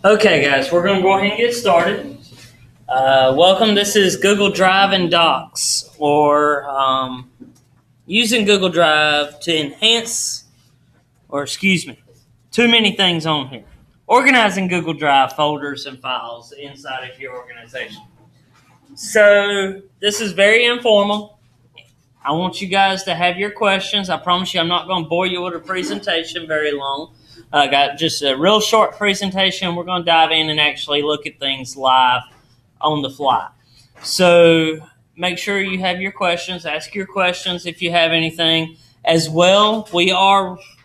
Okay, guys, we're going to go ahead and get started. Welcome. This is Google Drive and Docs, or using Google Drive to enhance, too many things on here. Organizing Google Drive folders and files inside of your organization. So this is very informal. I want you guys to have your questions. I promise you I'm not going to bore you with a presentation very long. I got just a real short presentation. We're going to dive in and actually look at things live on the fly. So make sure you have your questions. Ask your questions if you have anything. As well,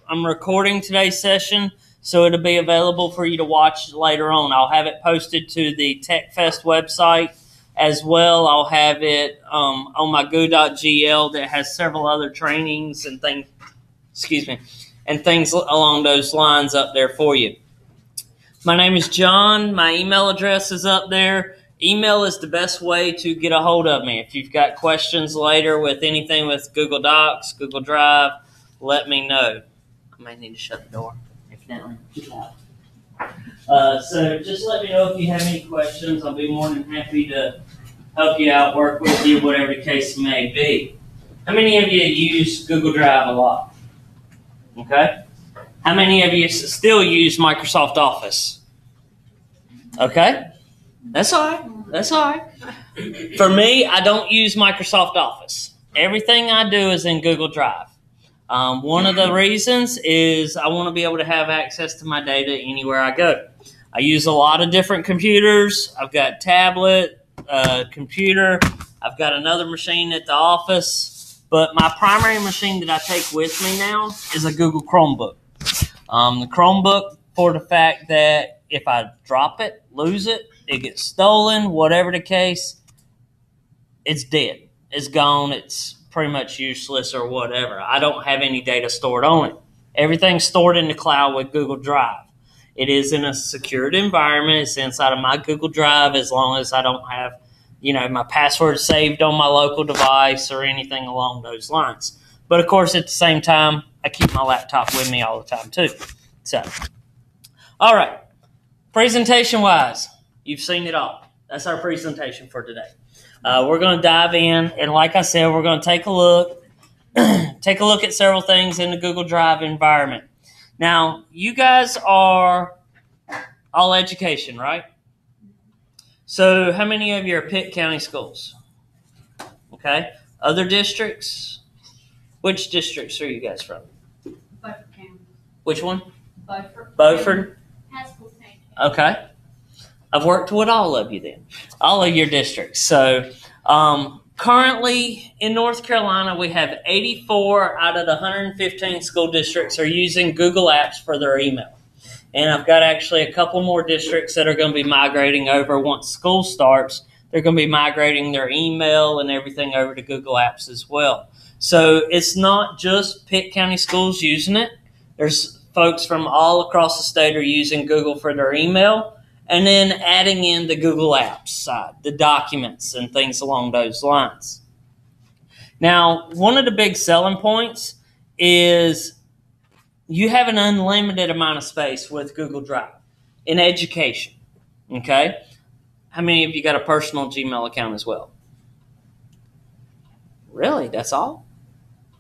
I'm recording today's session, so it'll be available for you to watch later on. I'll have it posted to the TechFest website. As well, I'll have it on my go.gl that has several other trainings and things, and things along those lines up there for you. My name is John. My email address is up there. Email is the best way to get a hold of me. If you've got questions later with anything with Google Docs, Google Drive, let me know. I may need to shut the door. Evidently, too loud. So just let me know if you have any questions. I'll be more than happy to help you out, work with you, whatever the case may be. How many of you use Google Drive a lot? Okay. How many of you still use Microsoft Office? Okay. That's all right. That's all right. For me, I don't use Microsoft Office. Everything I do is in Google Drive. One of the reasons is I want to be able to have access to my data anywhere I go. I use a lot of different computers. I've got tablet, computer. I've got another machine at the office. But my primary machine that I take with me now is a Google Chromebook. The Chromebook, for the fact that if I drop it, lose it, it gets stolen, whatever the case, it's dead. It's gone. It's pretty much useless or whatever. I don't have any data stored on it. Everything's stored in the cloud with Google Drive. It is in a secured environment. It's inside of my Google Drive as long as I don't have, my password saved on my local device or anything along those lines. But, of course, at the same time, I keep my laptop with me all the time, too. So, all right. Presentation-wise, you've seen it all. That's our presentation for today. We're going to dive in, and like I said, we're going to take a look at several things in the Google Drive environment. Now, you guys are all education, right? So how many of you are Pitt County schools? Okay. Other districts? Which districts are you guys from? Beaufort County. Which one? Beaufort. Beaufort? Okay. I've worked with all of you then. All of your districts. So currently in North Carolina, we have 84 out of the 115 school districts are using Google Apps for their email. And I've got actually a couple more districts that are going to be migrating over once school starts. They're going to be migrating their email and everything over to Google Apps as well. So it's not just Pitt County schools using it. There's folks from all across the state are using Google for their email and then adding in the Google Apps side, the documents and things along those lines. Now, one of the big selling points is you have an unlimited amount of space with Google Drive in education, okay? How many of you got a personal Gmail account as well? Really? That's all?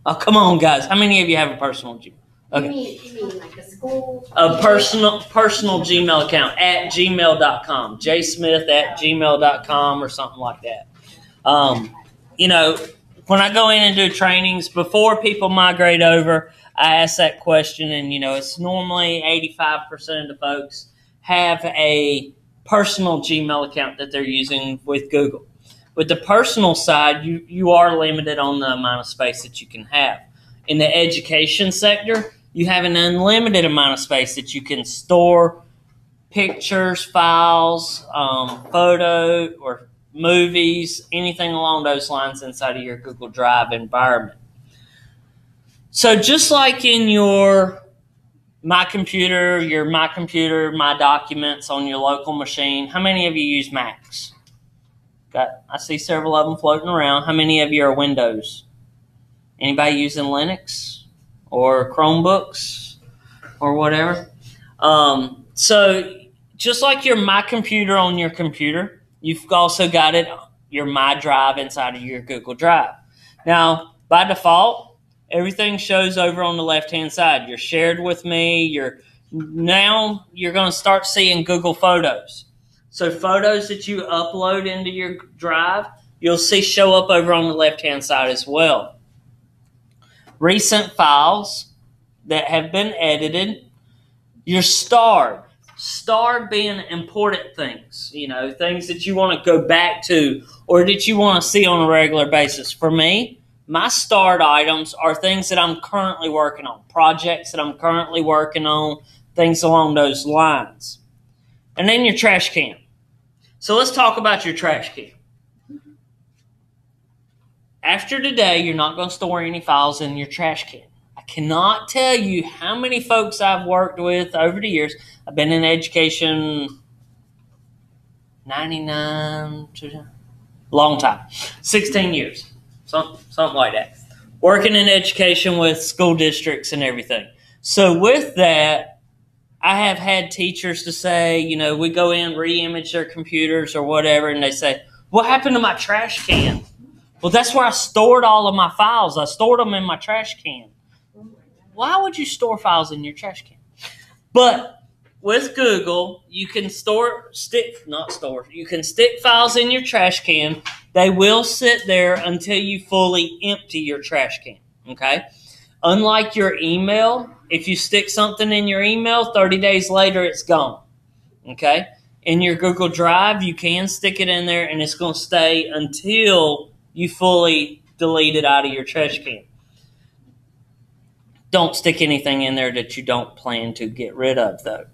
Oh, come on, guys. How many of you have a personal Gmail? Okay. You mean like a school? A personal Gmail account at gmail.com, jsmith@gmail.com or something like that. When I go in and do trainings, before people migrate over, I ask that question, and, it's normally 85% of the folks have a personal Gmail account that they're using with Google. With the personal side, you are limited on the amount of space that you can have. In the education sector, you have an unlimited amount of space that you can store pictures, files, photo, or movies, anything along those lines inside of your Google Drive environment. So just like in your My Computer, My Documents on your local machine, how many of you use Macs? I see several of them floating around. How many of you are Windows? Anybody using Linux or Chromebooks or whatever? So just like your My Computer on your computer, you've also got your My Drive inside of your Google Drive. Now, by default, everything shows over on the left-hand side. You're shared with me. Now you're going to start seeing Google Photos. So photos that you upload into your drive, you'll see show up over on the left-hand side as well. Recent files that have been edited, you're starred. Starred being important things, things that you want to go back to or that you want to see on a regular basis. For me, my starred items are things that I'm currently working on, projects that I'm currently working on, things along those lines. And then your trash can. So let's talk about your trash can. After today, you're not going to store any files in your trash can. I cannot tell you how many folks I've worked with over the years. I've been in education 99, long time, 16 years, something like that. Working in education with school districts and everything. So with that, I have had teachers to say, we go in, re-image their computers or whatever, and they say, what happened to my trash can? Well, that's where I stored all of my files. I stored them in my trash can. Why would you store files in your trash can? But with Google, you can stick files in your trash can. They will sit there until you fully empty your trash can, okay? Unlike your email, if you stick something in your email, 30 days later, it's gone, okay? In your Google Drive, you can stick it in there, and it's going to stay until you fully delete it out of your trash can. Don't stick anything in there that you don't plan to get rid of, though,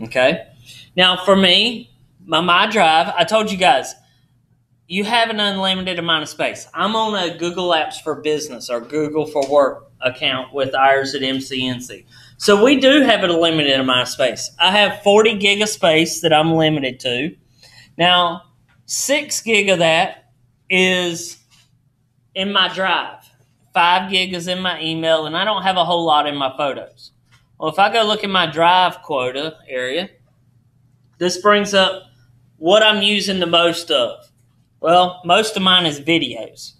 okay? Now, for me, my Drive, I told you guys, you have an unlimited amount of space. I'm on a Google Apps for Business or Google for Work account with ours at MCNC. So we do have a limited amount of space. I have 40 gig of space that I'm limited to. Now, 6 gig of that is in my Drive. 5 gig is in my email, and I don't have a whole lot in my photos. Well, if I go look at my Drive quota area, this brings up what I'm using the most of. Well, most of mine is videos.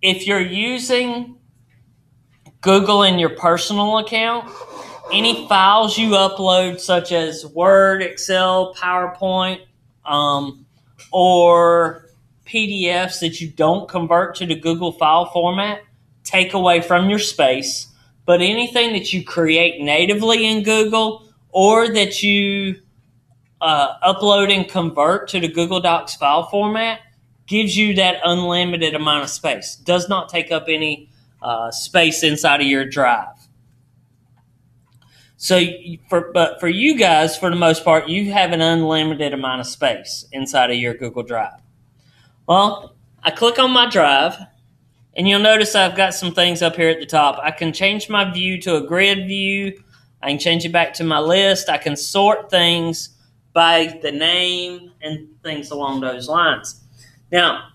If you're using Google in your personal account, any files you upload, such as Word, Excel, PowerPoint, or PDFs that you don't convert to the Google file format, take away from your space. But anything that you create natively in Google or that you upload and convert to the Google Docs file format gives you that unlimited amount of space. Does not take up any space inside of your drive. So, but for you guys, for the most part, you have an unlimited amount of space inside of your Google Drive. Well, I click on my drive, and you'll notice I've got some things up here at the top. I can change my view to a grid view. I can change it back to my list. I can sort things by the name and things along those lines. Now,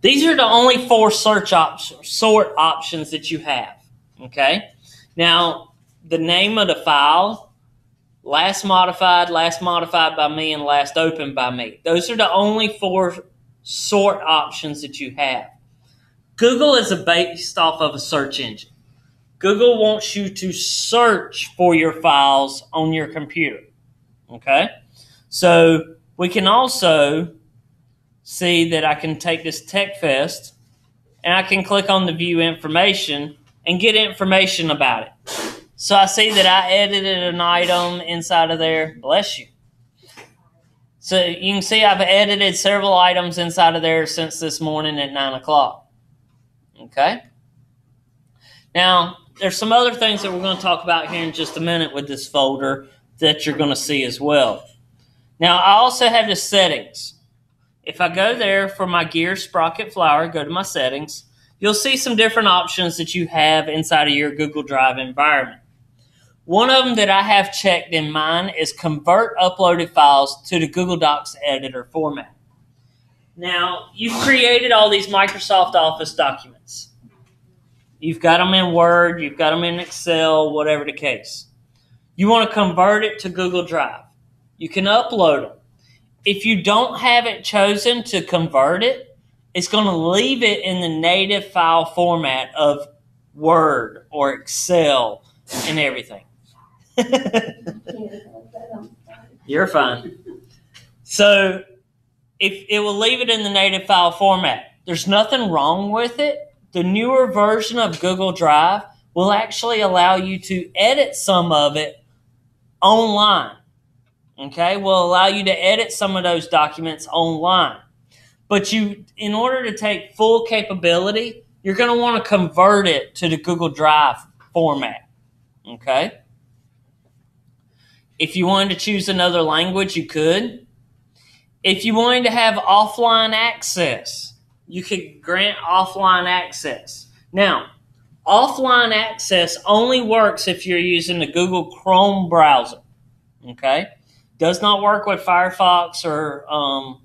these are the only 4 sort options that you have, okay? Now, the name of the file, last modified by me, and last opened by me. Those are the only 4 sort options that you have. Google is based off of a search engine. Google wants you to search for your files on your computer, okay? So we can also see that I can take this TechFest and I can click on the view information and get information about it. So I see that I edited an item inside of there. Bless you. So you can see I've edited several items inside of there since this morning at 9 o'clock. Okay? Now, there's some other things that we're going to talk about here in just a minute with this folder that you're going to see as well. Now, I also have the settings. If I go there for my gear sprocket flower, go to my settings, you'll see some different options that you have inside of your Google Drive environment. One of them that I have checked in mine is convert uploaded files to the Google Docs editor format. Now, you've created all these Microsoft Office documents. You've got them in Word, you've got them in Excel, whatever the case. You want to convert it to Google Drive. You can upload them. If you don't have it chosen to convert it, it's going to leave it in the native file format of Word or Excel and everything. You're fine. So if it will leave it in the native file format. There's nothing wrong with it. The newer version of Google Drive will actually allow you to edit some of it online. Okay, will allow you to edit some of those documents online. But in order to take full capability, you're going to want to convert it to the Google Drive format. Okay? If you wanted to choose another language, you could. If you wanted to have offline access, you could grant offline access. Now, offline access only works if you're using the Google Chrome browser. Okay? Does not work with Firefox or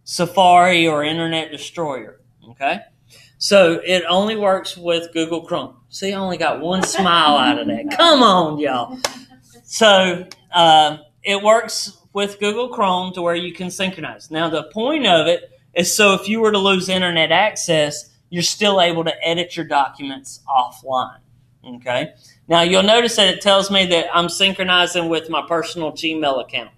Safari or Internet Destroyer. Okay? So it only works with Google Chrome. See, I only got one smile out of that. Come on, y'all. So it works with Google Chrome to where you can synchronize. Now, the point of it is so if you were to lose internet access, you're still able to edit your documents offline. Okay? Now, you'll notice that it tells me that I'm synchronizing with my personal Gmail account.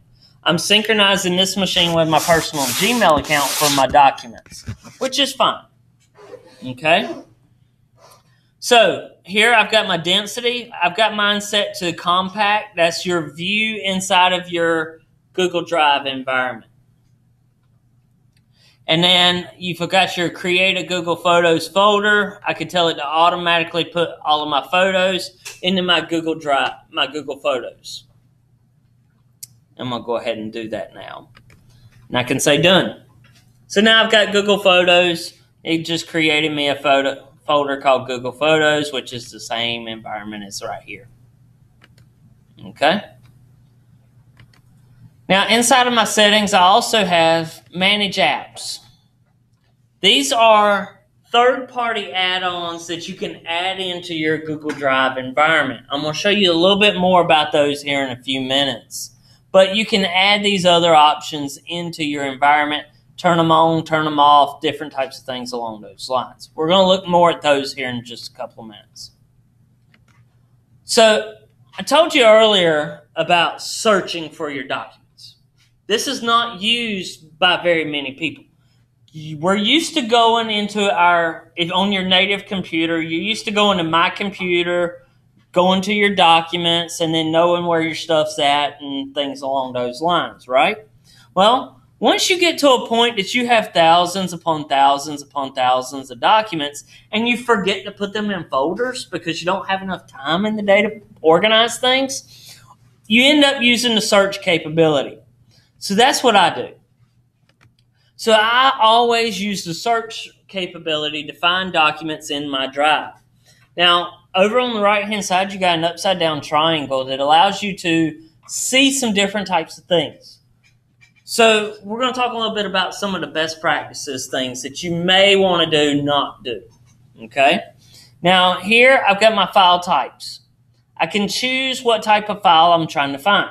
I'm synchronizing this machine with my personal Gmail account for my documents, which is fine. Okay? So here I've got my density. I've got mine set to compact. That's your view inside of your Google Drive environment. And then you've got your Create a Google Photos folder. I can tell it to automatically put all of my photos into my Google Drive, my Google Photos. I'm going to go ahead and do that now. And I can say done. So now I've got Google Photos. It just created me a folder called Google Photos, which is the same environment as right here. Okay. Now, inside of my settings, I also have Manage Apps. These are third-party add-ons that you can add into your Google Drive environment. I'm going to show you a little bit more about those here in a few minutes. But you can add these other options into your environment, turn them on, turn them off, different types of things along those lines. We're going to look more at those here in just a couple of minutes. So I told you earlier about searching for your documents. This is not used by very many people. We're used to going into on your native computer, you're used to going to My Computer, going to your documents, and then knowing where your stuff's at and things along those lines, right? Well, once you get to a point that you have thousands upon thousands upon thousands of documents and you forget to put them in folders because you don't have enough time in the day to organize things, you end up using the search capability. So that's what I do. So I always use the search capability to find documents in my drive. Now, over on the right-hand side, you got an upside-down triangle that allows you to see some different types of things. So we're going to talk a little bit about some of the best practices, things that you may want to do, not do. Okay? Now, here I've got my file types. I can choose what type of file I'm trying to find.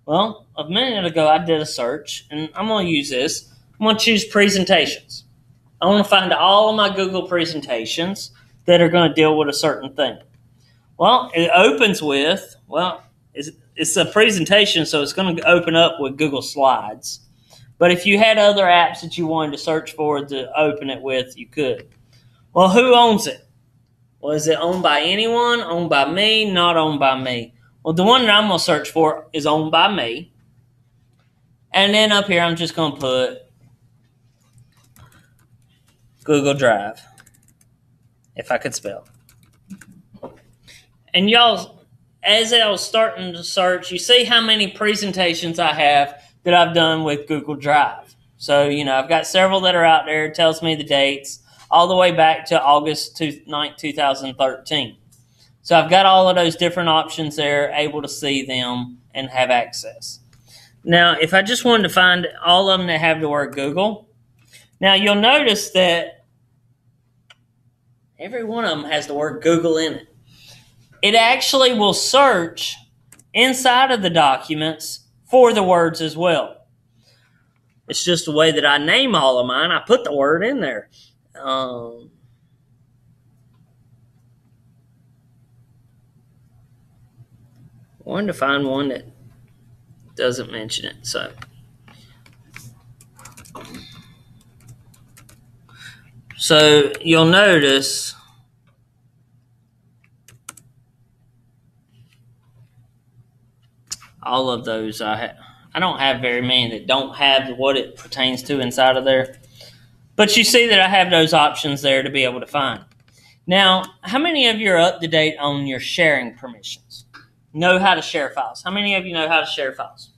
Well, a minute ago I did a search, and I'm going to use this. I'm going to choose presentations. I want to find all of my Google presentations that are going to deal with a certain thing. Well, it opens with, it's a presentation, so it's going to open up with Google Slides. But if you had other apps that you wanted to search for to open it with, you could. Well, who owns it? Well, is it owned by anyone? Owned by me? Not owned by me? Well, the one that I'm going to search for is owned by me. And then up here, I'm just going to put Google Drive, if I could spell. And y'all, as I was starting to search, you see how many presentations I have that I've done with Google Drive. So, I've got several that are out there. It tells me the dates. all the way back to August 9th, 2013. So I've got all of those different options there, able to see them and have access. Now, if I just wanted to find all of them that have the word Google, now you'll notice that every one of them has the word Google in it. It actually will search inside of the documents for the words as well. It's just the way that I name all of mine. I put the word in there. Wanted to find one that doesn't mention it. So you'll notice all of those. I don't have very many that don't have what it pertains to inside of there. But you see that I have those options there to be able to find. Now, how many of you are up to date on your sharing permissions? Know how to share files? How many of you know how to share files?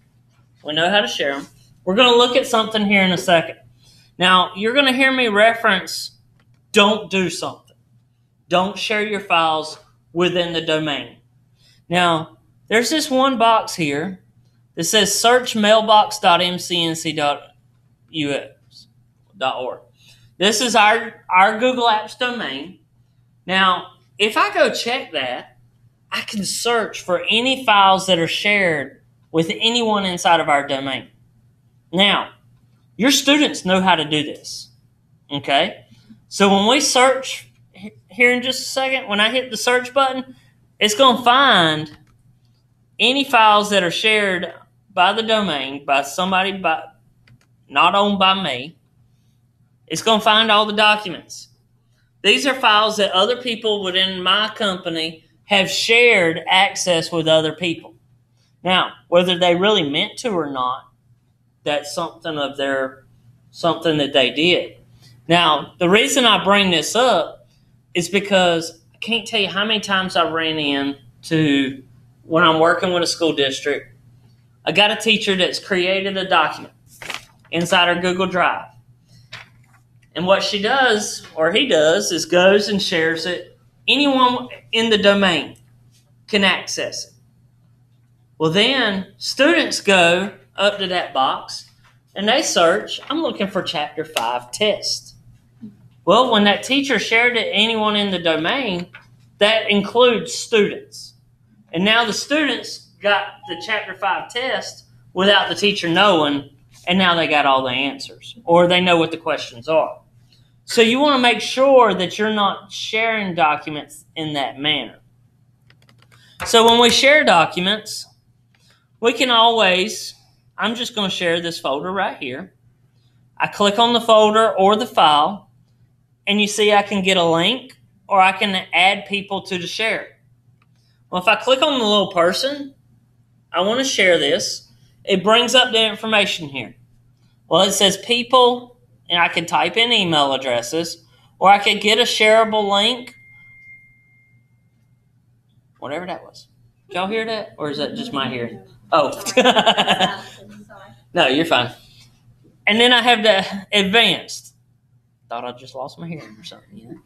We know how to share them. We're going to look at something here in a second. Now, you're going to hear me reference don't do something. Don't share your files within the domain. Now, there's this one box here that says search mailbox.mcnc.us.org. This is our Google Apps domain. Now, if I go check that, I can search for any files that are shared with anyone inside of our domain. Now, your students know how to do this, okay? So when we search here in just a second, when I hit the search button, it's going to find any files that are shared by the domain, by somebody not owned by me. It's going to find all the documents. These are files that other people within my company have shared access with other people. Now, whether they really meant to or not, that's something that they did. Now, the reason I bring this up is because I can't tell you how many times I ran into, when I'm working with a school district, I got a teacher that's created a document inside our Google Drive. And what she does, or he does, is goes and shares it. Anyone in the domain can access it. Well, then students go up to that box and they search, I'm looking for Chapter 5 test. Well, when that teacher shared it to anyone in the domain, that includes students. And now the students got the Chapter 5 test without the teacher knowing, and now they got all the answers, or they know what the questions are. So you want to make sure that you're not sharing documents in that manner. So when we share documents, we can always, I'm just going to share this folder right here. I click on the folder or the file, and you see I can get a link, or I can add people to the share. Well, if I click on the little person, I want to share this. It brings up the information here. Well, it says people, and I can type in email addresses, or I could get a shareable link. Whatever that was. Did y'all hear that? Or is that just my hearing? Oh. No, you're fine. And then I have the advanced. Thought I just lost my hearing or something. You know?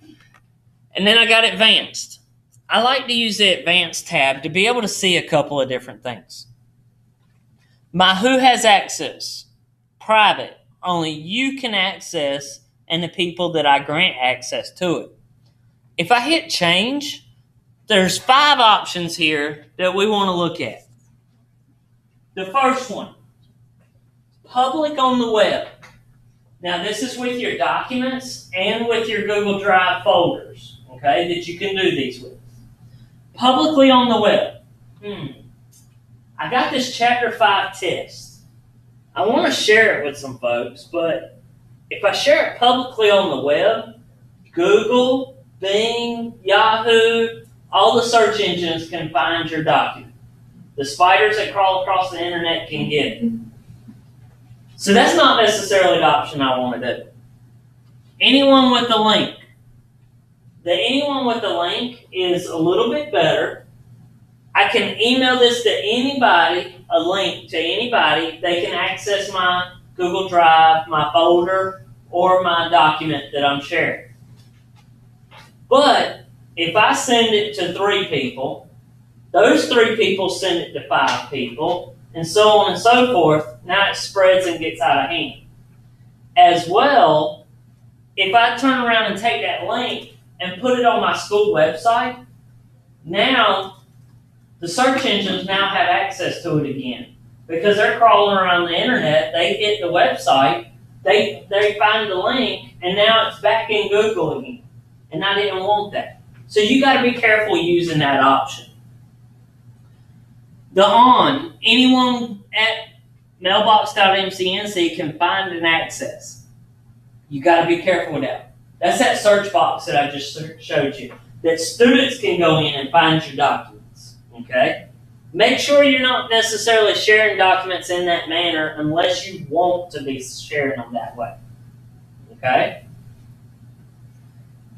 And then I got advanced. I like to use the advanced tab to be able to see a couple of different things. My who has access. Private. Only you can access and the people that I grant access to it. If I hit change, there's 5 options here that we want to look at. The first one, public on the web. Now this is with your documents and with your Google Drive folders, okay, that you can do these with. Publicly on the web. I got this Chapter 5 test. I want to share it with some folks, but if I share it publicly on the web, Google, Bing, Yahoo, all the search engines can find your document. The spiders that crawl across the internet can get it. So that's not necessarily the option I want to do. Anyone with a link. The anyone with a link is a little bit better. I can email this to anybody, a link to anybody. They can access my Google Drive, my folder, or my document that I'm sharing. But if I send it to 3 people, those 3 people send it to 5 people, and so on and so forth. Now it spreads and gets out of hand. As well, if I turn around and take that link and put it on my school website, now the search engines now have access to it again. Because they're crawling around the internet, they hit the website, they find the link, and now it's back in Google again. And I didn't want that. So you got to be careful using that option. Anyone at mailbox.mcnc can find and access. You got to be careful with that. That's that search box that I just showed you. That students can go in and find your documents. Okay? Make sure you're not necessarily sharing documents in that manner unless you want to be sharing them that way. Okay?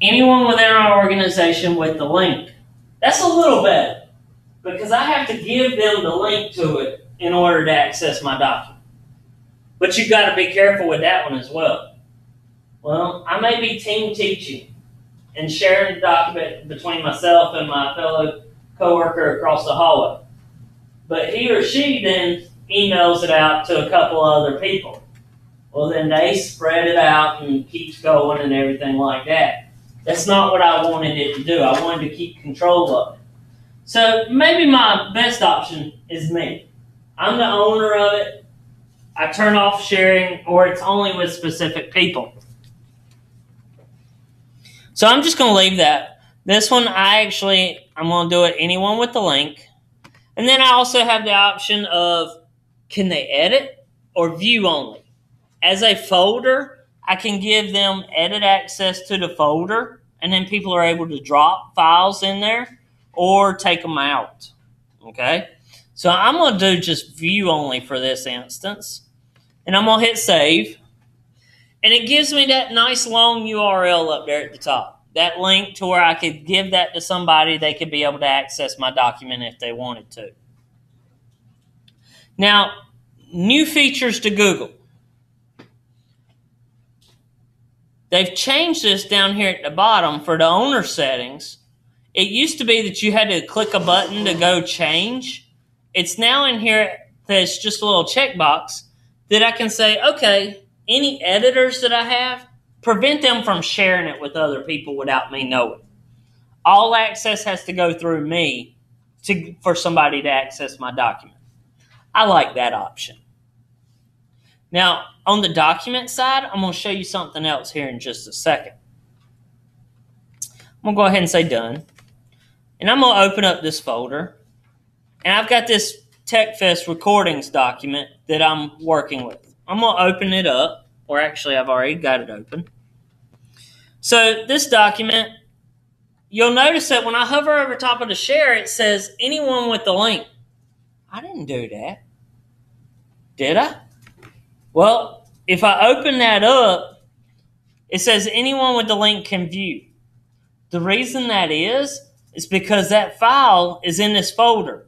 Anyone within our organization with the link. That's a little better because I have to give them the link to it in order to access my document. But you've got to be careful with that one as well. Well, I may be team teaching and sharing the document between myself and my fellow coworker across the hallway. But he or she then emails it out to a couple of other people. Well, then they spread it out and keeps going and everything like that. That's not what I wanted it to do. I wanted to keep control of it. So maybe my best option is me. I'm the owner of it. I turn off sharing, or it's only with specific people. So I'm just going to leave that. This one, I'm going to do it anyone with the link. And then I also have the option of, can they edit or view only? As a folder, I can give them edit access to the folder, and then people are able to drop files in there or take them out. Okay? So I'm going to do just view only for this instance. And I'm going to hit save. And it gives me that nice long URL up there at the top. That link to where I could give that to somebody. They could be able to access my document if they wanted to. Now, new features to Google. They've changed this down here at the bottom for the owner settings. It used to be that you had to click a button to go change. It's now in here that's just a little checkbox that I can say, okay, any editors that I have, prevent them from sharing it with other people without me knowing. All access has to go through me for somebody to access my document. I like that option. Now, on the document side, I'm going to show you something else here in just a second. I'm going to go ahead and say done. And I'm going to open up this folder. And I've got this TechFest recordings document that I'm working with. I'm going to open it up. Or actually, I've already got it open. So this document, you'll notice that when I hover over top of the share, it says anyone with the link. I didn't do that. Did I? Well, if I open that up, it says anyone with the link can view. The reason that is because that file is in this folder.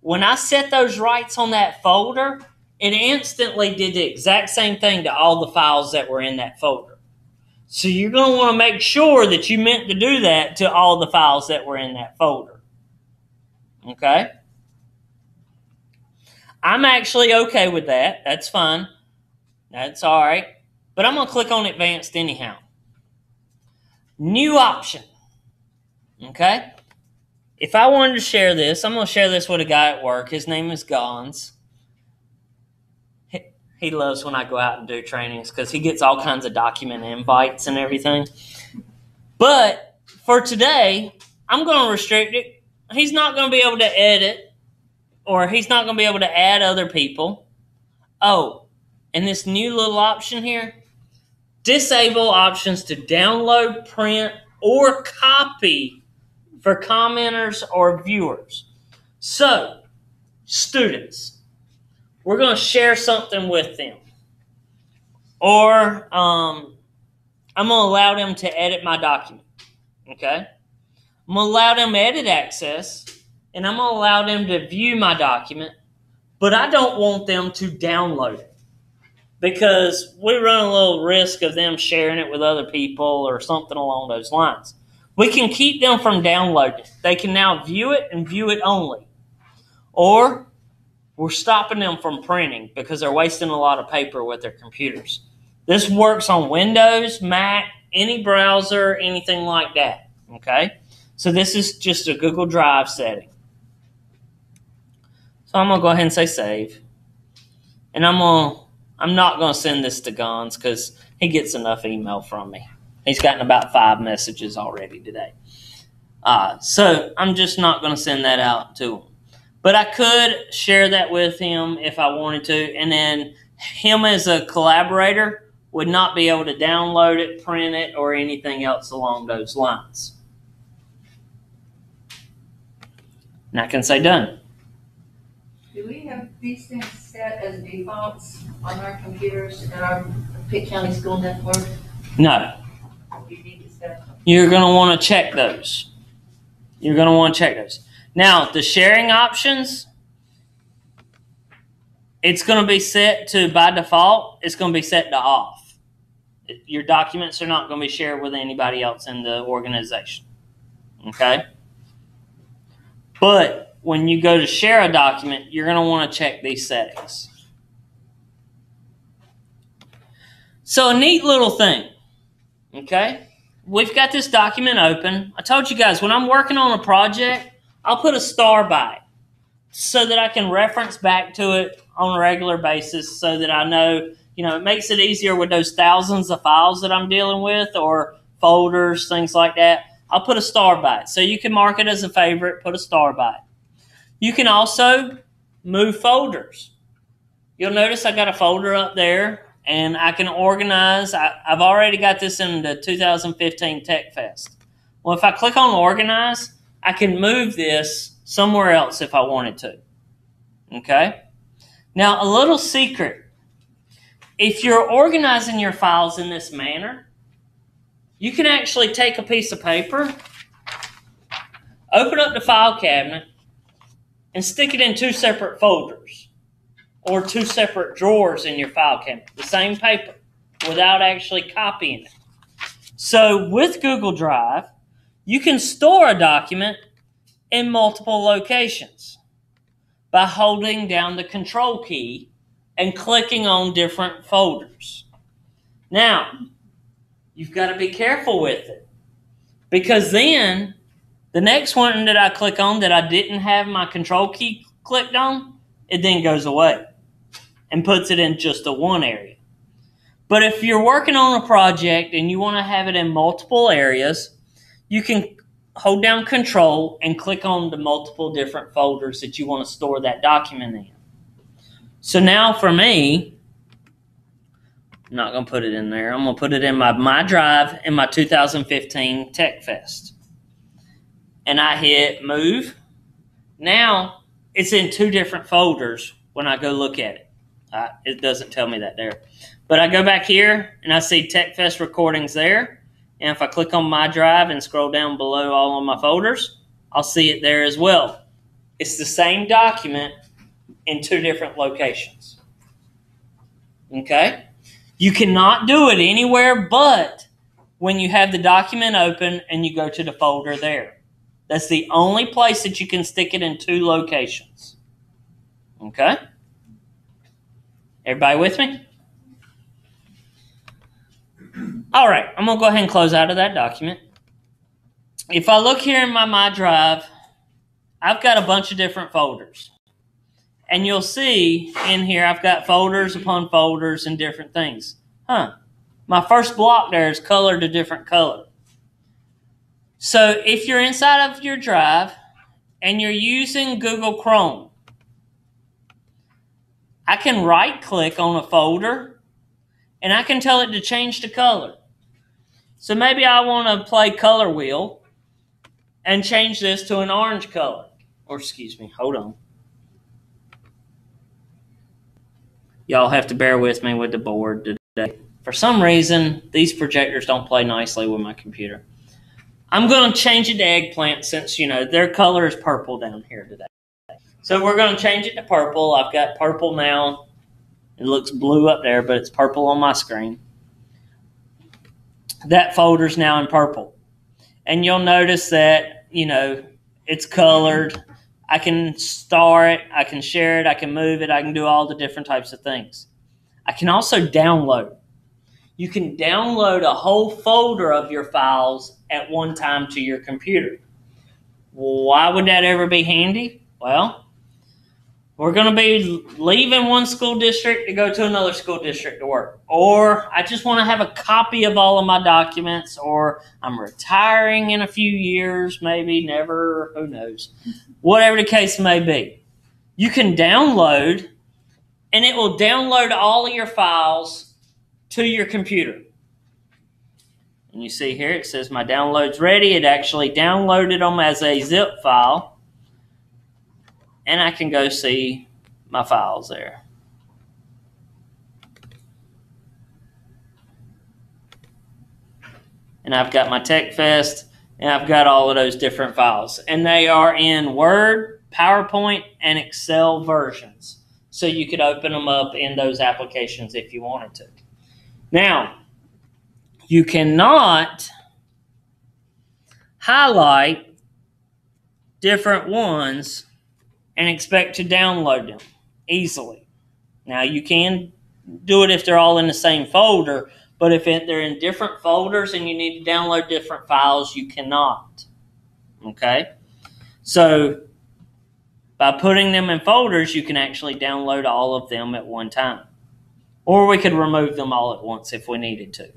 When I set those rights on that folder, it instantly did the exact same thing to all the files that were in that folder. So you're going to want to make sure that you meant to do that to all the files that were in that folder. Okay? I'm actually okay with that. That's fine. That's all right. But I'm going to click on advanced anyhow. New option. Okay? If I wanted to share this, I'm going to share this with a guy at work. His name is Gons. He loves when I go out and do trainings because he gets all kinds of document invites and everything. But for today, I'm going to restrict it. He's not going to be able to edit, or he's not going to be able to add other people. Oh, and this new little option here, disable options to download, print, or copy for commenters or viewers. So, students, we're going to share something with them. Or I'm going to allow them to edit my document. Okay? I'm going to allow them edit access, and I'm going to allow them to view my document, but I don't want them to download it because we run a little risk of them sharing it with other people or something along those lines. We can keep them from downloading. They can now view it and view it only. Or we're stopping them from printing because they're wasting a lot of paper with their computers. This works on Windows, Mac, any browser, anything like that. Okay? So this is just a Google Drive setting. So I'm going to go ahead and say save. And I'm not going to send this to Gons because he gets enough email from me. He's gotten about 5 messages already today. So I'm just not going to send that out to him. But I could share that with him if I wanted to. And then him as a collaborator would not be able to download it, print it, or anything else along those lines. And I can say done. Do we have these things set as defaults on our computers at our Pitt County School Network? No. You need to set them. You're going to want to check those. You're going to want to check those. Now, the sharing options, it's going to be set to, by default, it's going to be set to off. Your documents are not going to be shared with anybody else in the organization. Okay? But when you go to share a document, you're going to want to check these settings. So a neat little thing. Okay? We've got this document open. I told you guys, when I'm working on a project, I'll put a star by it so that I can reference back to it on a regular basis so that I know, it makes it easier with those thousands of files that I'm dealing with or folders, things like that. I'll put a star by it. So you can mark it as a favorite, put a star by it. You can also move folders. You'll notice I got a folder up there and I can organize. I've already got this in the 2015 Tech Fest. Well, if I click on organize, I can move this somewhere else if I wanted to. Okay? Now, a little secret. If you're organizing your files in this manner, you can actually take a piece of paper, open up the file cabinet, and stick it in 2 separate folders or 2 separate drawers in your file cabinet, the same paper, without actually copying it. So with Google Drive, you can store a document in multiple locations by holding down the control key and clicking on different folders. Now, you've got to be careful with it because then the next one that I click on that I didn't have my control key clicked on, it then goes away and puts it in just the one area. But if you're working on a project and you want to have it in multiple areas, you can hold down control and click on the multiple different folders that you want to store that document in. So now for me, I'm not going to put it in there. I'm going to put it in my drive in my 2015 Tech Fest. And I hit move. Now it's in 2 different folders when I go look at it. It doesn't tell me that there. But I go back here and I see Tech Fest recordings there. And if I click on my drive and scroll down below all of my folders, I'll see it there as well. It's the same document in 2 different locations. Okay? You cannot do it anywhere but when you have the document open and you go to the folder there. That's the only place that you can stick it in 2 locations. Okay? Everybody with me? All right, I'm going to go ahead and close out of that document. If I look here in my drive, I've got a bunch of different folders. And you'll see in here I've got folders upon folders and different things. My first block there is colored a different color. So if you're inside of your drive and you're using Google Chrome, I can right-click on a folder and I can tell it to change the color. So maybe I want to play Color Wheel and change this to an orange color. Or excuse me, hold on. Y'all have to bear with me with the board today. For some reason, these projectors don't play nicely with my computer. I'm going to change it to eggplant since, their color is purple down here today. So we're going to change it to purple. I've got purple now. It looks blue up there, but it's purple on my screen. That folder's now in purple. and you'll notice that, it's colored. I can star it, I can share it, I can move it, I can do all the different types of things. I can also download. You can download a whole folder of your files at one time to your computer. Why would that ever be handy? Well, we're going to be leaving one school district to go to another school district to work. Or I just want to have a copy of all of my documents, or I'm retiring in a few years, maybe, never, who knows. Whatever the case may be. You can download, and it will download all of your files to your computer. And you see here, it says my download's ready. It actually downloaded them as a zip file. And I can go see my files there. And I've got my TechFest, and I've got all of those different files. And they are in Word, PowerPoint, and Excel versions. So you could open them up in those applications if you wanted to. Now, you cannot highlight different ones and expect to download them easily. Now, you can do it if they're all in the same folder, but if they're in different folders and you need to download different files, you cannot. Okay? So, by putting them in folders, you can actually download all of them at one time. Or we could remove them all at once if we needed to.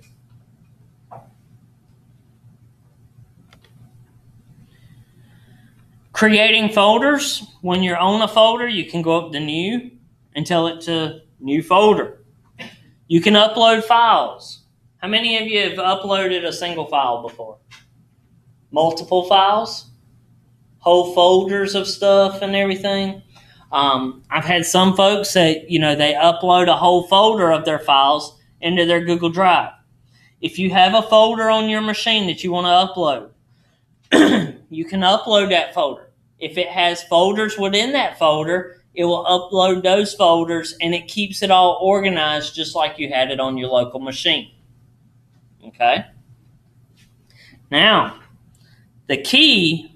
Creating folders. When you're on a folder, you can go up to New and tell it to New Folder. You can upload files. How many of you have uploaded a single file before? Multiple files? Whole folders of stuff and everything? I've had some folks that, they upload a whole folder of their files into their Google Drive. If you have a folder on your machine that you want to upload, you can upload that folder. If it has folders within that folder, it will upload those folders, and it keeps it all organized just like you had it on your local machine. Okay? Now, the key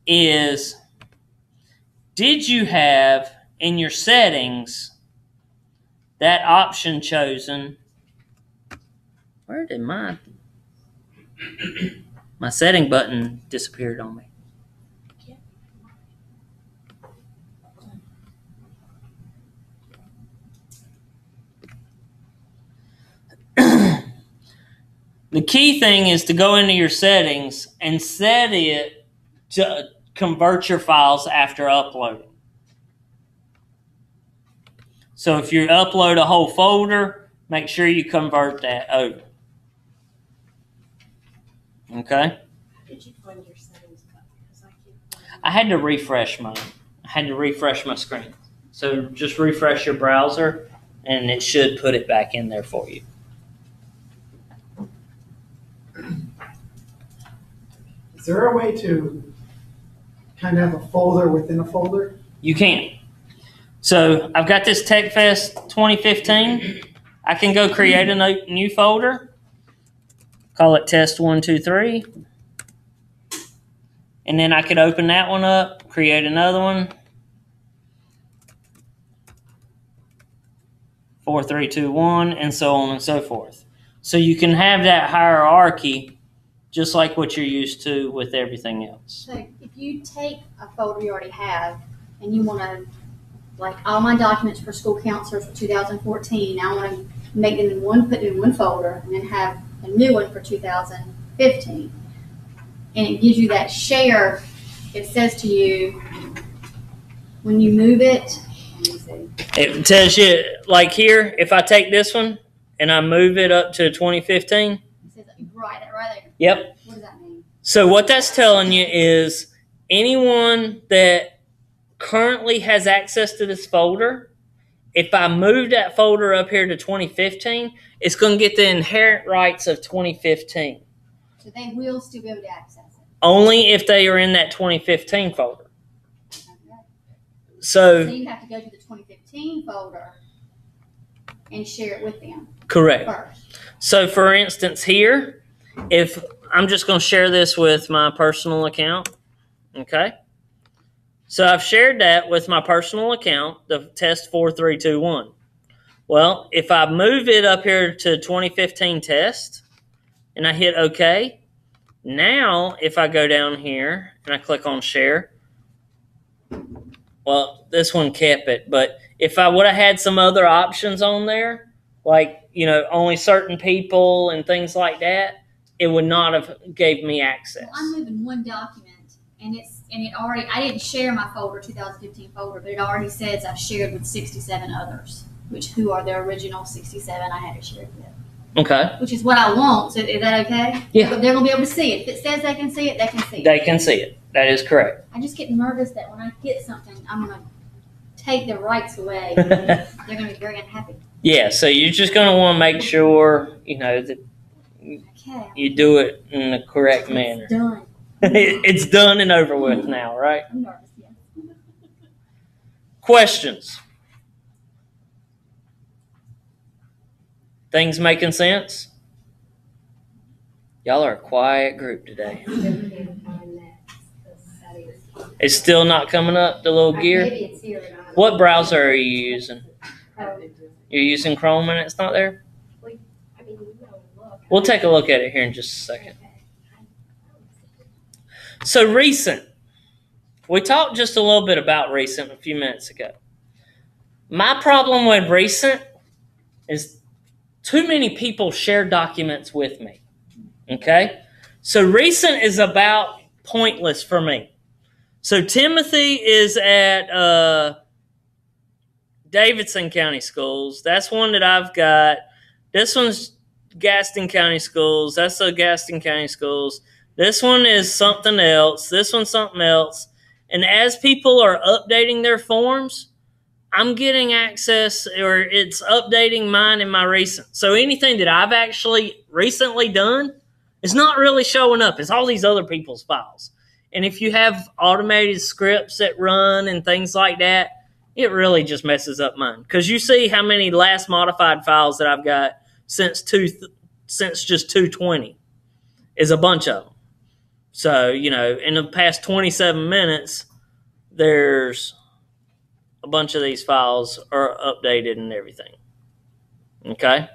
is, did you have in your settings that option chosen? Where did my setting button disappeared on me? The key thing is to go into your settings and set it to convert your files after uploading. So if you upload a whole folder, make sure you convert that over. Okay? Did you find your settings button? I had to refresh my screen. So just refresh your browser, and it should put it back in there for you. Is there a way to kind of have a folder within a folder? You can. So I've got this TechFest 2015. I can go create a new folder. Call it Test 1, 2, 3. And then I could open that one up, create another one. 4, 3, 2, 1, and so on and so forth. So you can have that hierarchy just like what you're used to with everything else. So if you take a folder you already have and you want to, like all my documents for school counselors for 2014, I want to make them put them in one folder and then have a new one for 2015. And it gives you that share. It says to you, when you move it, let me see. It tells you, like here, if I take this one and I move it up to 2015. It says right there. Yep. What does that mean? So what that's telling you is anyone that currently has access to this folder, if I move that folder up here to 2015, it's going to get the inherent rights of 2015. So they will still be able to access it. Only if they are in that 2015 folder. Okay. So you have to go to the 2015 folder and share it with them. Correct. First. So for instance here, if I'm just going to share this with my personal account. Okay. So I've shared that with my personal account, the test 4321. Well, if I move it up here to 2015 test and I hit OK, now if I go down here and I click on share, well, this one kept it, but if I would have had some other options on there, like, only certain people and things like that, it would not have gave me access. Well, I'm moving one document, and it already, I didn't share my folder, 2015 folder, but it already says I've shared with 67 others, who are the original 67 I had it shared with. Okay. Which is what I want. So is that okay? Yeah. They're going to be able to see it. If it says they can see it, they can see it. They can see it. That is correct. I just get nervous that when I get something, I'm going to take their rights away. They're going to be very unhappy. Yeah, so you're just going to want to make sure, that you do it in the correct manner. It's done. It's done and over with now, right? I'm nervous, yeah. Questions? Things making sense? Y'all are a quiet group today. It's still not coming up, the little gear? Maybe it's here. What browser are you using? You're using Chrome and it's not there? We'll take a look at it here in just a second. So recent. We talked just a little bit about recent a few minutes ago. My problem with recent is too many people share documents with me. Okay? So recent is about pointless for me. So Timothy is at Davidson County Schools. That's one that I've got. This one's Gaston County Schools. That's the Gaston County Schools. This one is something else. This one's something else. And as people are updating their forms, I'm getting access, or it's updating mine in my recent. So anything that I've actually recently done is not really showing up. It's all these other people's files. And if you have automated scripts that run and things like that, it really just messes up mine. Because you see how many last modified files that I've got since just 220 is a bunch of them. So, in the past 27 minutes, there's a bunch of these files are updated and everything. Okay?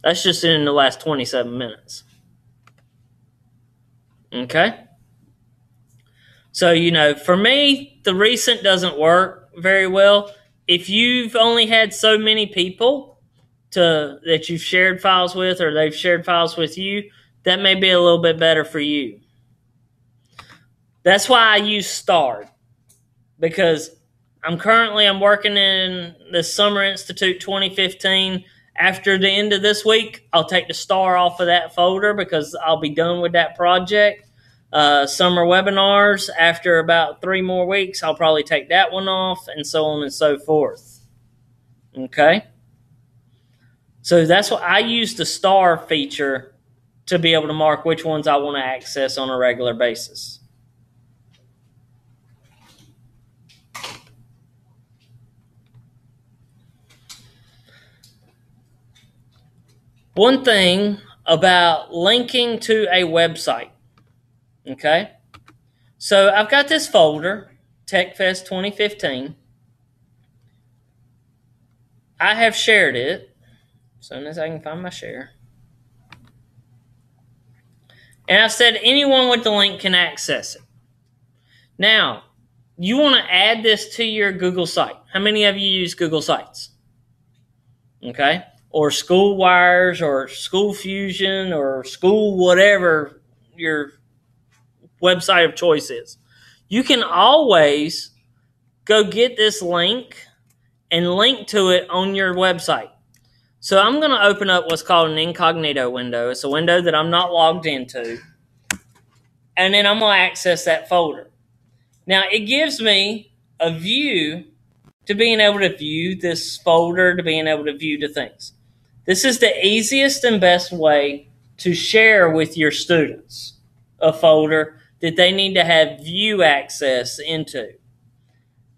That's just in the last 27 minutes. Okay? So, for me, the recent doesn't work very well. If you've only had so many people that you've shared files with, or they've shared files with you, that may be a little bit better for you. That's why I use Starred, because I'm working in the Summer Institute 2015. After the end of this week, I'll take the star off of that folder because I'll be done with that project. Summer webinars, after about 3 more weeks, I'll probably take that one off, and so on and so forth. Okay? So that's what I use the star feature to be able to mark which ones I want to access on a regular basis. One thing about linking to a website. Okay? So I've got this folder, TechFest 2015. I have shared it. As soon as I can find my share. And I've said anyone with the link can access it. Now, you want to add this to your Google site. How many of you use Google Sites? Okay? Or School Wires, or School Fusion, or School whatever your website of choice is. You can always go get this link and link to it on your website. So I'm going to open up what's called an incognito window. It's a window that I'm not logged into. And then I'm going to access that folder. Now, it gives me a view to being able to view this folder, to being able to view the things. This is the easiest and best way to share with your students a folder that they need to have view access into.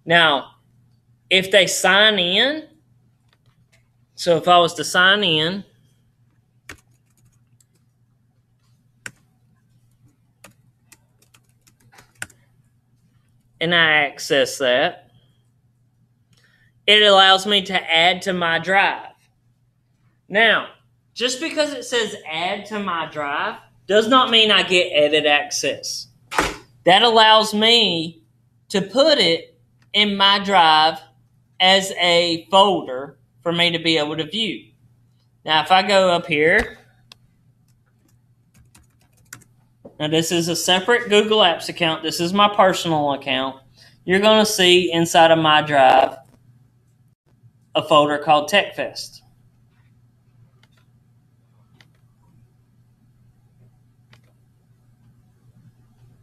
Now, if they sign in, so if I was to sign in, and I access that, it allows me to add to my drive. Now, just because it says add to my drive does not mean I get edit access. That allows me to put it in my drive as a folder for me to be able to view. Now, if I go up here, now this is a separate Google Apps account. This is my personal account. You're going to see inside of my drive a folder called TechFest.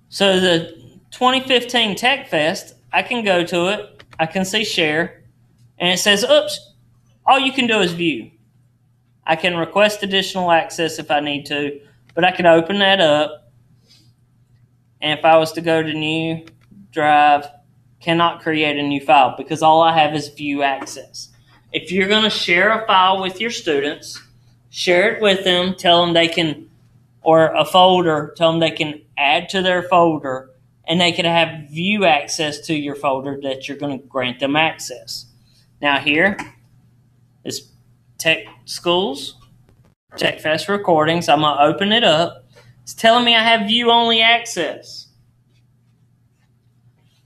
So the 2015 TechFest, I can go to it. I can see share. And it says, oops, all you can do is view. I can request additional access if I need to, but I can open that up. And if I was to go to new drive, cannot create a new file because all I have is view access. If you're going to share a file with your students, share it with them, tell them they can, or a folder, tell them they can add to their folder, and they can have view access to your folder that you're going to grant them access. Now here is Tech Schools, TechFest Recordings. I'm going to open it up. It's telling me I have view-only access.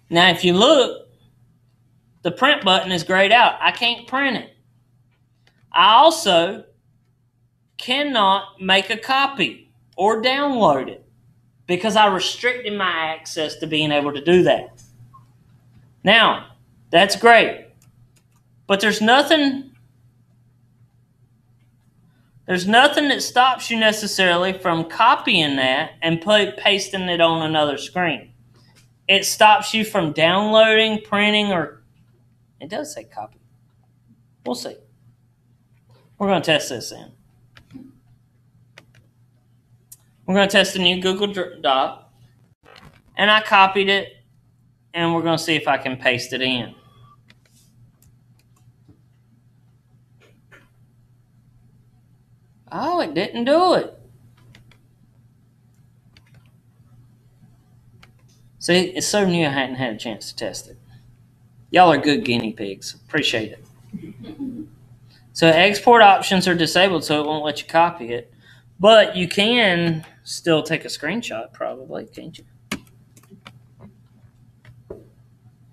Now if you look, the print button is grayed out. I can't print it. I also cannot make a copy or download it because I restricted my access to being able to do that. Now, that's great. But there's nothing that stops you necessarily from copying that and pasting it on another screen. It stops you from downloading, printing, or it does say copy. We'll see. We're going to test this in. We're going to test a new Google Doc. And I copied it, and we're going to see if I can paste it in. Oh, it didn't do it. See, it's so new I hadn't had a chance to test it. Y'all are good guinea pigs. Appreciate it. So export options are disabled, so it won't let you copy it. But you can still take a screenshot, probably, can't you?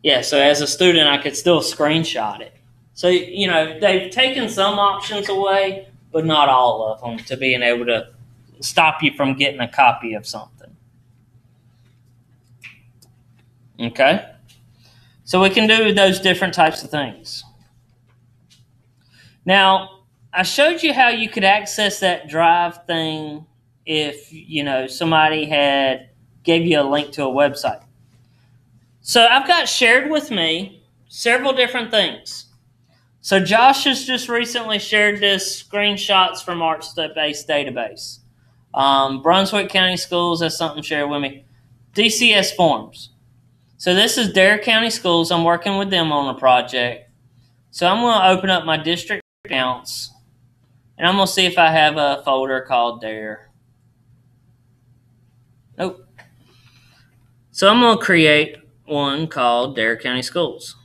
Yeah, so as a student, I could still screenshot it. So, you know, they've taken some options away, but not all of them, to being able to stop you from getting a copy of something. Okay? So we can do those different types of things. Now, I showed you how you could access that drive thing if, you know, somebody had gave you a link to a website. So I've got shared with me several different things. So Josh has just recently shared this screenshots from Arts-based database. Brunswick County Schools has something shared with me. DCS forms. So this is Dare County Schools. I'm working with them on a project. So I'm going to open up my district accounts. And I'm going to see if I have a folder called Dare. Nope. So I'm going to create one called Dare County Schools.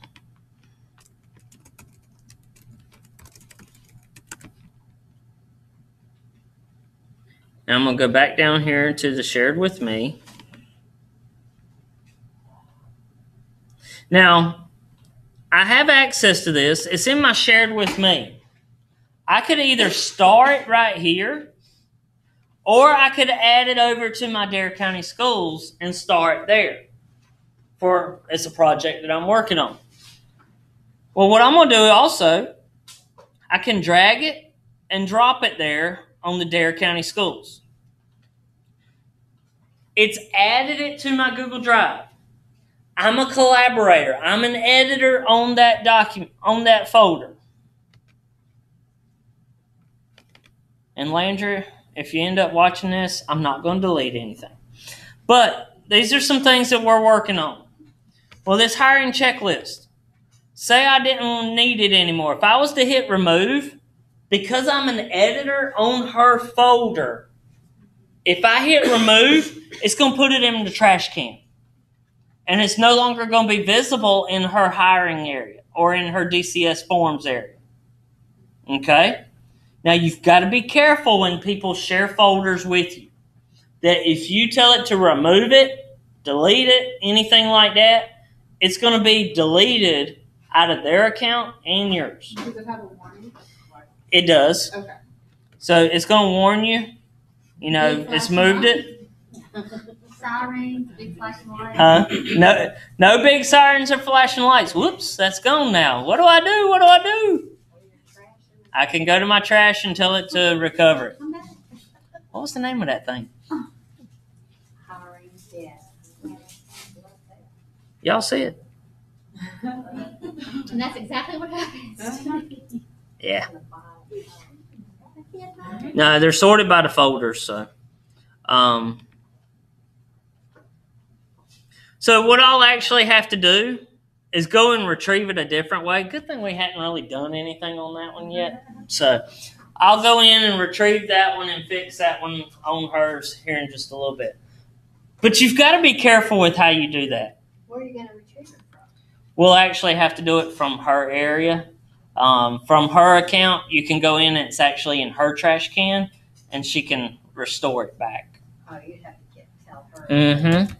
And I'm going to go back down here to the shared with me. Now, I have access to this. It's in my shared with me. I could either star it right here, or I could add it over to my Dare County Schools and star it there. It's a project that I'm working on. Well, what I'm going to do also, I can drag it and drop it there on the Dare County Schools. It's added it to my Google Drive. I'm a collaborator. I'm an editor on that document, on that folder. And Landry, if you end up watching this, I'm not going to delete anything. But these are some things that we're working on. Well, this hiring checklist. Say I didn't need it anymore. If I was to hit remove, because I'm an editor on her folder, if I hit remove, it's going to put it in the trash can. and it's no longer going to be visible in her hiring area or in her DCS forms area. Okay? Now, you've got to be careful when people share folders with you. That if you tell it to remove it, delete it, anything like that, it's going to be deleted out of their account and yours. Does it have a warning? It does. Okay. So it's going to warn you. You know, Big it's flashing moved light. it. Sirens, big flashing lights. Huh? No big sirens or flashing lights. Whoops, that's gone now. What do I do? What do I do? I can go to my trash and tell it to recover it. Come back. What was the name of that thing? Hiring, yeah. Y'all see it? And that's exactly what happens. Yeah. No, they're sorted by the folders, so. So what I'll actually have to do is go and retrieve it a different way. Good thing we hadn't really done anything on that one yet. So I'll go in and retrieve that one and fix that one on hers here in just a little bit. But you've got to be careful with how you do that. Where are you going to retrieve it from? We'll actually have to do it from her area. From her account, you can go in and it's actually in her trash can, and she can restore it back. Oh, you'd have to tell her. Mm-hmm.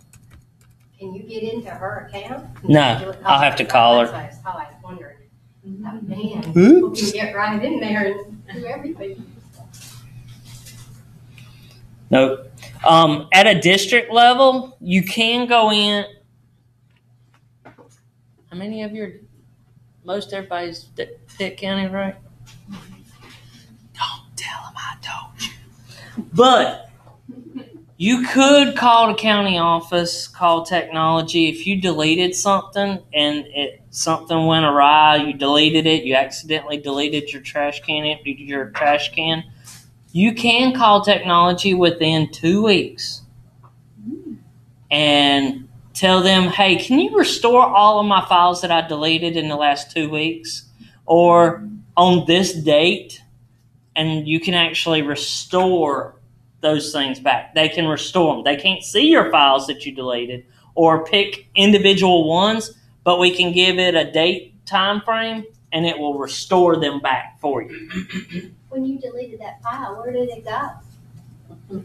Can you get into her account? No, I'll have to call her. That's how I was wondering. Oh, man, Oops. we can get right in there and do everything. Nope. At a district level, you can go in. How many of your, most everybody's Pitt County, right? Don't tell them I told you. But you could call the county office, call technology. If you deleted something and something went awry, you deleted it, you accidentally deleted your trash can, emptied your trash can, you can call technology within 2 weeks and tell them, hey, can you restore all of my files that I deleted in the last 2 weeks or on this date? And you can actually restore those things back. They can restore them. They can't see your files that you deleted or pick individual ones, but we can give it a date time frame and it will restore them back for you. When you deleted that file, where did it go?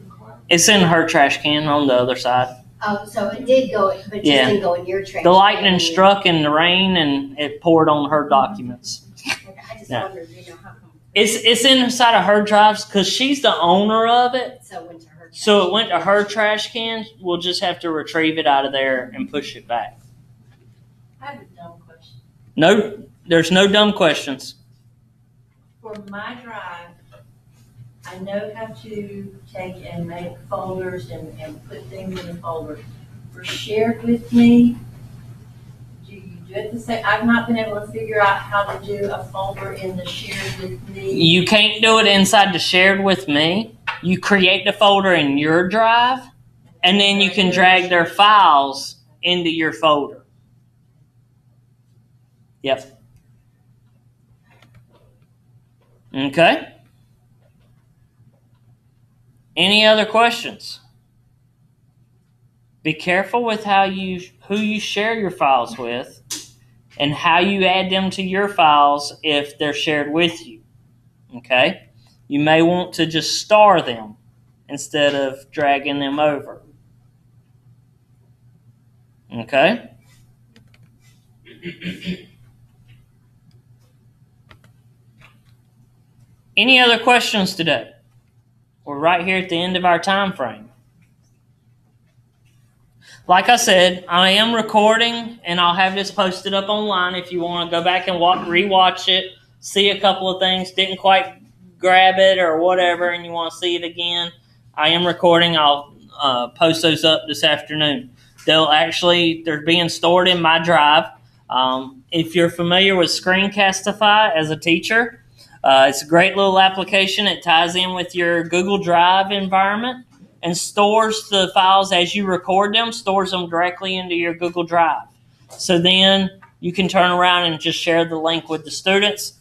It's in her trash can on the other side. Oh, so it did go, but it just didn't go in your trash. The lightning struck in the rain and it poured on her documents. Okay, I just No. wondered, how come. It's inside of her drives because she's the owner of it. So it went to her. So it went to her trash can. We'll just have to retrieve it out of there and push it back. I have a dumb question. No, there's no dumb questions. For my drive, I know how to take and make folders and put things in the folder. For shared with me, do you do it the same? I've not been able to figure out how to do a folder in the shared with me. You can't do it inside the shared with me. You create the folder in your drive, and then you can drag their files into your folder. Yep. Okay. Any other questions? Be careful with who you share your files with and how you add them to your files if they're shared with you. Okay? You may want to just star them instead of dragging them over. Okay? Any other questions today? We're right here at the end of our time frame. Like I said, I am recording, and I'll have this posted up online if you want to go back and rewatch it, see a couple of things, didn't quite grab it or whatever, and you want to see it again. I am recording. I'll post those up this afternoon. They're being stored in my drive. If you're familiar with Screencastify as a teacher, it's a great little application. It ties in with your Google Drive environment and stores the files as you record them, stores them directly into your Google Drive. So then you can turn around and just share the link with the students.